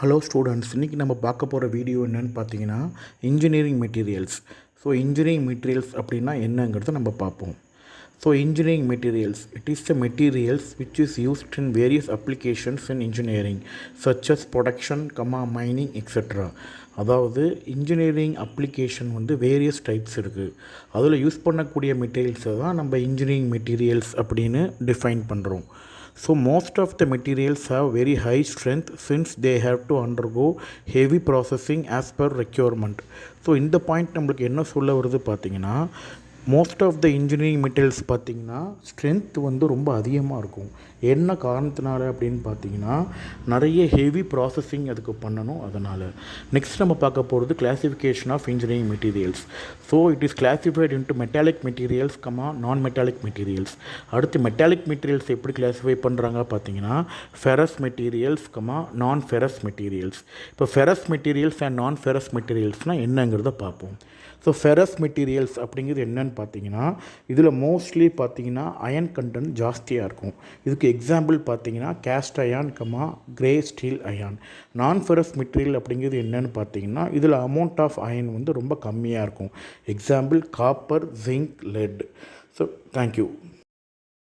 Hello students, இன்றைக்கி நம்ம பார்க்க போகிற வீடியோ என்னென்னு பார்த்தீங்கன்னா engineering materials. So engineering materials அப்படின்னா என்னங்கிறத நம்ம பார்ப்போம். So engineering materials, it is the materials which is used in various applications in engineering such as production, mining etcetera. அதாவது இன்ஜினியரிங் அப்ளிகேஷன் வந்து வேரியஸ் டைப்ஸ் இருக்குது. அதில் யூஸ் பண்ணக்கூடிய மெட்டீரியல்ஸை தான் நம்ம இன்ஜினியரிங் மெட்டீரியல்ஸ் அப்படின்னு டிஃபைன் பண்ணுறோம். So most of the materials have very high strength since they have to undergo heavy processing as per requirement. So இந்த பாயிண்ட் நம்மளுக்கு என்ன சொல்ல வருது பார்த்தீங்கன்னா, most of the engineering materials பார்த்திங்கன்னா ஸ்ட்ரென்த் வந்து ரொம்ப அதிகமாக இருக்கும். என்ன காரணத்தினால அப்படின்னு பார்த்தீங்கன்னா, நிறைய ஹெவி ப்ராசஸிங் அதுக்கு பண்ணணும். அதனால் நெக்ஸ்ட் நம்ம பார்க்க போகிறது classification of engineering materials. So it is classified into metallic materials, non metallic materials. அடுத்து மெட்டாலிக் மெட்டீரியல்ஸ் எப்படி கிளாஸிஃபை பண்ணுறாங்க பார்த்தீங்கன்னா, ferrous materials, non ferrous materials. இப்போ ferrous materials and non ferrous மெட்டீரியல்ஸ்னால் என்னங்கிறத பார்ப்போம். ஸோ ஃபெரஸ் மெட்டீரியல்ஸ் அப்படிங்கிறது என்னென்னு பார்த்தீங்கன்னா, இதில் மோஸ்ட்லி பார்த்தீங்கன்னா அயன் கண்டென்ட் ஜாஸ்தியாக இருக்கும். இதுக்கு எக்ஸாம்பிள் பார்த்தீங்கன்னா cast iron, grey steel iron. நான் ஃபெரஸ் மெட்டீரியல் அப்படிங்கிறது என்னென்னு பார்த்தீங்கன்னா, இதில் அமௌண்ட் ஆஃப் அயன் வந்து ரொம்ப கம்மியாக இருக்கும். Example copper, zinc, let. So thank you.